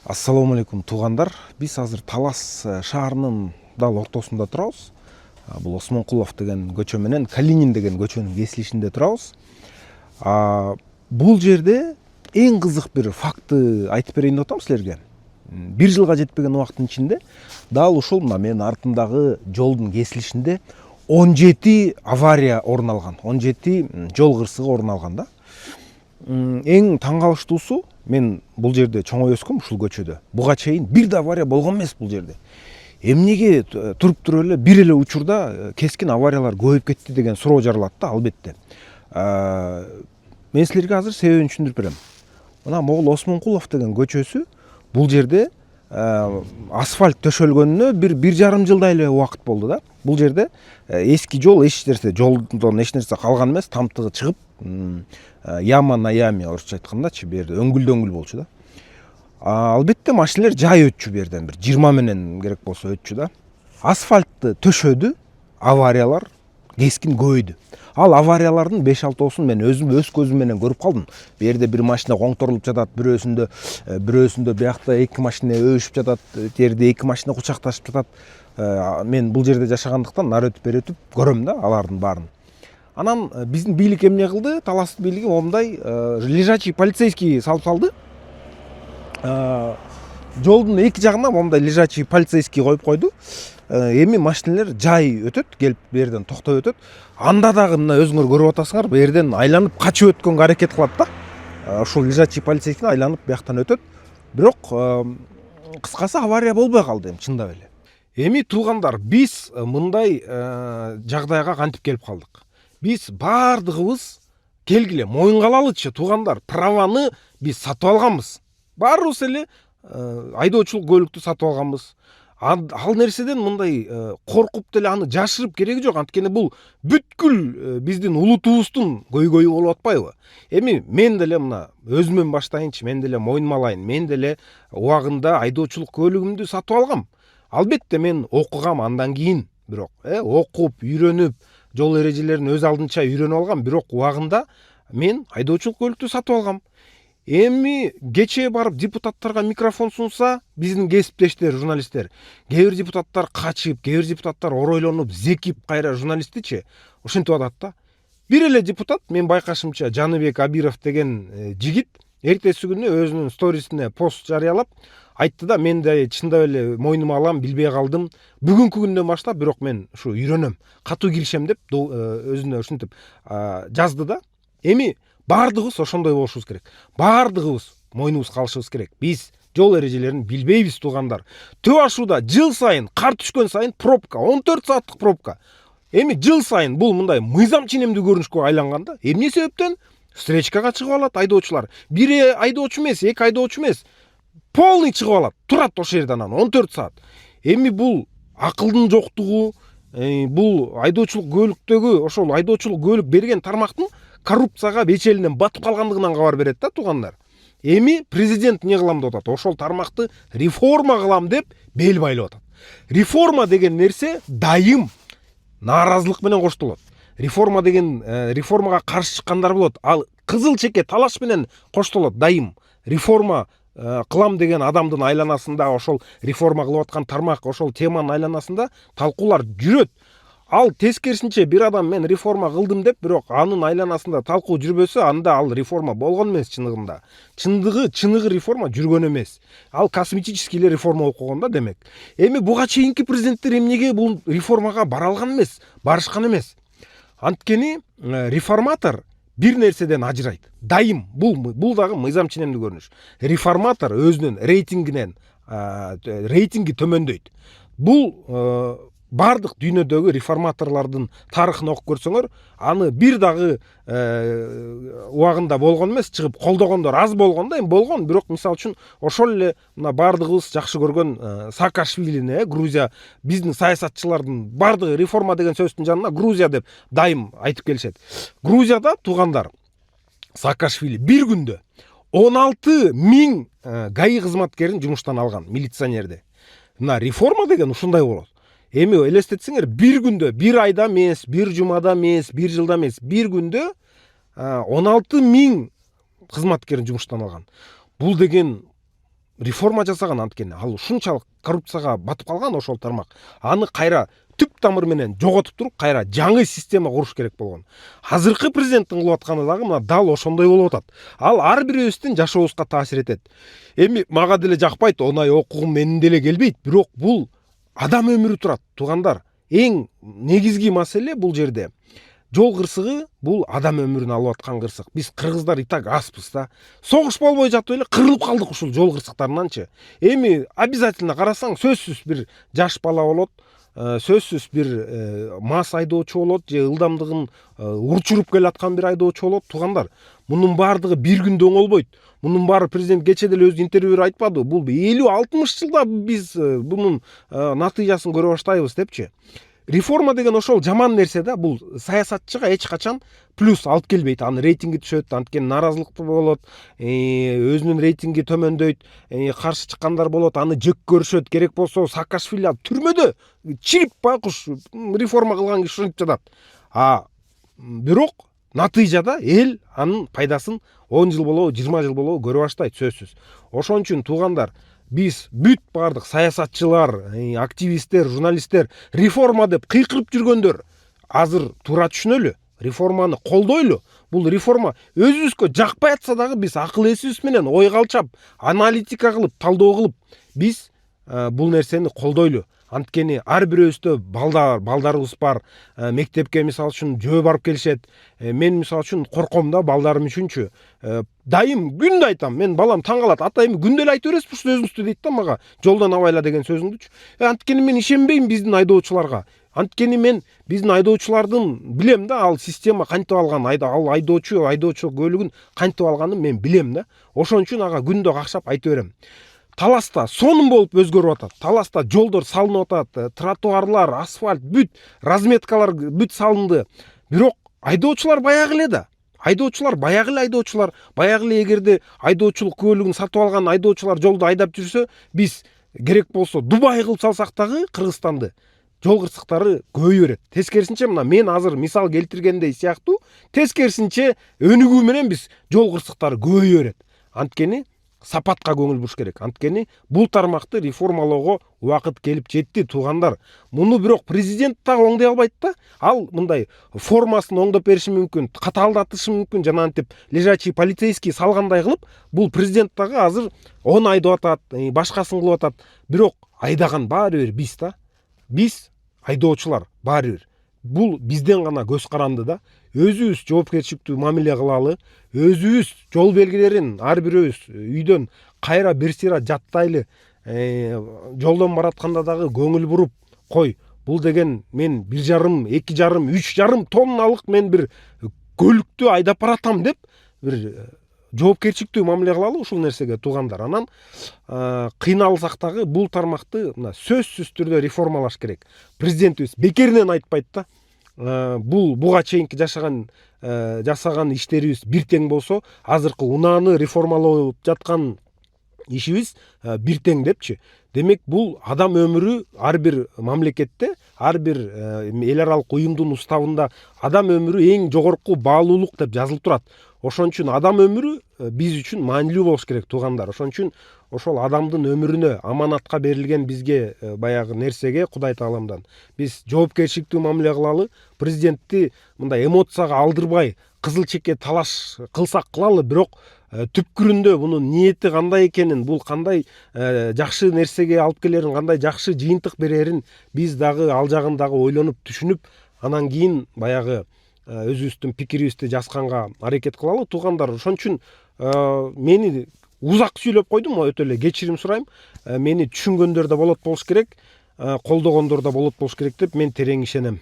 Ассаламу алейкум туугандар. Биз азыр Талас шаарынын дал ортосунда турабыз. Бул Осмонкулов деген көчө менен Калинин деген көчөнүн кесилишинде турабыз. Бул жерде эң кызык бир факты айтып берейин деп атам силерге. Бир жылга жетпеген убакыттын ичинде дал ушул мына менин артымдагы жолдун кесилишинде 17 авария орун алган. 17 жол кырсыгы орун алган да. Эң таң калыштуусу, мен бул жерде чоңой өскөм, ушул көчөдө. Буга чейин бир да авария болгон эмес бул жерде. Эмнеге туруп эле бир эле учурда кескин авариялар көбөйүп кетти деген суроо жаралат да, албетте. Мен силерге азыр себебин түшүндүрүп берем. Мына могул Осмонкулов деген көчөсү бул жерде асфальт төшөлгөнүнө бир жарым жылдай эле убакыт болду да. Бул жерде эски жол, эч нерсе, жолдон эч нерсе калган эмес, тамтыгы чыгып, яма на яме, орусча айткандачы, бу жерде өңгүл болчу да. Албетте машиналар жай өтчү, бу жерден бир 20 менен керек болсо өтчү да. Асфальтты төшөдү, авариялар кескин көбөйдү. Ал авариялардын 5-6 мен өз көзүм менен көрүп калдым. Бу жерде бир машина коңторулуп жатат, бирөөсүндө биякта 2 машина өбүшүп жатат, жерде 2 машина кучакташып жатат. Мен бул жерде жашагандыктан нары өтүп бери өтүп көрөм да алардын баарын. Анан биздин бийлик эмне кылды? Талас бийлиги момундай лежачий полицейский салып салды. Жолдун эки жагына момундай лежачий полицейский коюп койду. Эми машиналар жай өтөт, келип бу жерден токтоп өтөт. Анда дагы мына өзүңөр көрүп атасыңар, бу жерден айланып качып өткөнгө аракет кылат да. Ошол лежачий полицейский айланып бияктан өтөт. Бирок кыскасы авария болбой калды чындап эле. Эми туугандар, биз мындай жагдайга кантип келип калдык? Биз бардыгыбыз келгиле моюнга алалычы туугандар, праваны биз сатып алганбыз. Баарыбыз эле айдоочулук көлүктү сатып алганбыз. Ал нерседен мындай коркуп деле аны жашырып кереги жок. Анткени бул бүткүл биздин улутубуздун көйгөйү болуп атпайбы? Эми мен деле мына өзүмөн баштайынчы, мен деле мойнума алайын. Мен деле убагында айдоочулук көлүгүмдү сатып алгам. Албетте мен окугам андан кийин, бирок окуп, үйрөнүп, жол эрежелерин өз алдынча үйрөнүп алгам, бирок убагында мен айдоочулук көлүктү сатып алгам. Эми кечээ барып депутаттарга микрофон сунса, биздин кесиптештер, журналисттер, кээ бир депутаттар качып, кээ бир депутаттар оройлонуп, зекип кайра журналисттичи ошентип атат да. Бир эле депутат, мен байкашымча, Жаныбек Абиров деген жигит эртеси күнү өзүнүн сторисине пост жарыялап айтты да, мен да чындап эле мойнума алам, билбей калдым. Бүгүнкү күндөн баштап бирок мен ушу үйрөнөм, катуу киришем деп өзүнө ушинтип жазды да. Эми бардыгыбыз ошондой болушубуз керек. Бардыгыбыз мойнубузга алышыбыз керек. Биз жол эрежелерин билбейбиз туугандар. Төө ашууда жыл сайын, кар түшкөн сайын пробка, 14 сааттык пробка. Эми жыл сайын бул мындай мыйзам ченемдүү көрүнүшкө айланган да. Эмне себептен? Встречкага чыгып алат айдоочулар. Бир айдоочу эмес, эки айдоочу эмес. Полный чыгып алат. Турат ошол жерде анан 14 саат. Эми бул акылдын жоктугу, бул айдоочулук көлүктөгү ошол айдоочулук көлүк берген тармактын коррупцияга бечелинен батып калгандыгынан кабар берет да туугандар. Эми президент эмне кылам деп атат? Ошол тармакты реформа кылам деп бел байлап атат. Реформа деген нерсе дайым нааразылык менен коштолот. Реформа деген реформага каршы чыккандар болот. Ал кызыл чеке талаш менен коштолот дайым. Реформа кылам деген адамдын айланасында, ошол реформа кылып аткан тармак, ошол теманын айланасында талкуулар жүрөт. Ал тескерисинче бир адам мен реформа кылдым деп, бирок анын айланасында талкуу жүрбөсө, анда ал реформа болгон эмес чындыгында. Чыныгы реформа жүргөн эмес. Ал косметический реформа болуп койгон да демек. Эми буга чейинки президенттер эмнеге бул реформага бара алган эмес, барышкан эмес? Анткени реформатор бир нерседен ажырайт. Дайым бул дагы мыйзам ченемдүү көрүнүш. Реформатор өзүнүн рейтинги төмөндөйт. Бул бардык дүйнөдөгү реформаторлордун тарыхын окуп көрсөңөр, аны бир дагы убагында болгон эмес, чыгып колдогондор аз болгон да, эми болгон, бирок мисалы үчүн ошол эле мына бардыгыбыз жакшы көргөн Саакашвилини, Грузия, биздин саясатчылардын бардыгы реформа деген сөздүн жанына Грузия деп дайым айтып келишет. Грузияда туугандар, Саакашвили бир күндө 16 000 ГАИ кызматкерин жумуштан алган, милиционерди. Мына реформа деген ушундай болот. Эми элестетсеңер, бир күндө, бир айда эмес, бир жумада эмес, бир жылда эмес, бир күндө 16 000 кызматкерин жумуштан алган. Бул деген реформа жасаган, анткени ал ушунчалык коррупцияга батып калган ошол тармак. Аны кайра түп тамыр менен жоготуп туруп кайра жаңы система куруш керек болгон. Азыркы президенттин кылып атканы дагы мына дал ошондой болуп атат. Ал ар бирибиздин жашообузга таасир этет. Эми мага деле жакпайт, оңай окугум менин деле келбейт, бирок бул адам өмүрү турат, туугандар. Эң негизги маселе бул жерде жол кырсыгы, бул адам өмүрүн алып аткан кырсык. Биз кыргыздар и так азбыз да. Согуш болбой жатып эле кырылып калдык ушул жол кырсыктарынанчы. Эми обязательно карасаң сөзсүз бир жаш бала болот, сөзсүз бир мас айдоочу болот же ылдамдыгын урчуруп келаткан бир айдоочу болот. Туугандар, мунун баардыгы бир күндө оңолбойт. Мунун баары президент кече деле өз интервьюда айтпады. Бул 50-60 жылда биз бунун натыйжасын көрө баштайбыз депчи. Реформа деген ошол жаман нерсе да. Бул саясатчыга эч качан плюс алып келбейт. Аны рейтинги түшөт, анткени нааразылык болот, өзүнүн рейтинги төмөндөйт, каршы чыккандар болот, аны жек көрүшөт. Керек болсо Саакашвили түрмөдө чирип байкуш реформа кылган киши ушинтип жатат. Бирок натыйжада эл анын пайдасын 10 жыл болобу, 20 жыл болобу көрө баштайт сөзсүз. Ошон үчүн туугандар, биз бүт бардык саясатчылар, активисттер, журналисттер реформа деп кыйкырып жүргөндөр азыр туура түшүнөлү, реформаны колдойлу. Бул реформа өзүбүзгө жакпай атса дагы биз акыл эсибиз менен ойго алчап, аналитика кылып, талдоо кылып биз бул нерсени колдойлу. Анткени ар бирөөбүздө балдарыбыз бар, мектепке мисалы үчүн жөө барып келишет. Мен мисалы үчүн корком да балдарым үчүнчү. Дайым күндө айтам, мен балам таң калат. Ата эми күндө эле айта бересиз бул сөзүңүздү дейт да мага. Жолдон абайла деген сөзүңдүчү. Анткени мен ишенбейм биздин айдоочуларга. Анткени мен биздин айдоочулардын билем да, ал система кантип алган, ал айдоочу көлүгүн кантип алганын мен билем да. Ошон үчүн ага күндө какшап айта берем. Таласта сонун болуп өзгөрүп атат. Таласта жолдор салынып атат, тротуарлар, асфальт, бүт разметкалар бүт салынды. Бирок айдоочулар баягы эле да. Айдоочулар баягы эле айдоочулар, баягы эле эгерде айдоочулук көлүгүн сатып алган айдоочулар жолдо айдап жүрсө, биз керек болсо Дубай кылып салсак дагы Кыргызстанды жол кырсыктары көбөйө берет. Тескерисинче мына мен азыр мисал келтиргендей сыяктуу, тескерисинче өнүгүү менен биз жол кырсыктары көбөйө берет. Анткени сапатка көңүл буруш керек. Анткени бул тармакты реформалоого убакыт келип жетти, туугандар. Муну бирок президент дагы оңдой албайт да. Ал мындай формасын оңдоп бериши мүмкүн, катаалдатышы мүмкүн, жана антип лежачий полицейский салгандай кылып, бул президент дагы азыр он айдап атат, башкасын кылып атат. Бирок айдаган баары бир биз да. Биз айдоочулар баары бир. Бул бизден гана көз каранды да. Өзүбүз жоопкерчиликтүү мамиле кылалы, өзүбүз жол белгилерин ар бирөөбүз үйдөн кайра бир сыйра жаттайлы, жолдон баратканда дагы көңүл буруп, кой, бул деген мен 1,5, 2,5, 3,5 тонналык мен бир көлүктү айдап баратам деп бир жоопкерчиликтүү мамиле кылалы ушул нерсеге, туугандар. Анан кыйналсак дагы бул тармакты мына сөзсүз түрдө реформалаш керек. Президентибиз бекеринен айтпайт да. Буга чейинки жасаган иштерибиз бир тең болсо, азыркы унааны реформалап жаткан ишибиз бир тең депчи. Демек бул адам өмүрү ар бир мамлекетте, ар бир эл аралык уюмдун уставында адам өмүрү эң жогорку баалуулук деп жазылып турат. Ошон үчүн адам өмүрү биз үчүн маанилүү болуш керек, туугандар. Ошон үчүн ошол адамдын өмүрүнө аманатка берилген бизге баягы нерсеге Кудай Тааламдан биз жоопкерчиликтүү мамиле кылалы, президентти мындай эмоцияга алдырбай кызыл чекке талаш кылсак кылалы, бирок түпкүрүндө мунун ниети кандай экенин, бул кандай жакшы нерсеге алып келерин, кандай жакшы жыйынтык берерин биз дагы ал жагын дагы ойлонуп түшүнүп, анан кийин баягы өзүбүздүн пикирибизди жазганга аракет кылалы, туугандар. Ошон үчүн мени узак сүйлөп койдум, өтө эле кечирим сурайм. Мени түшүнгөндөр да болот болуш керек, колдогондор да болот болуш керек деп мен терең ишенем.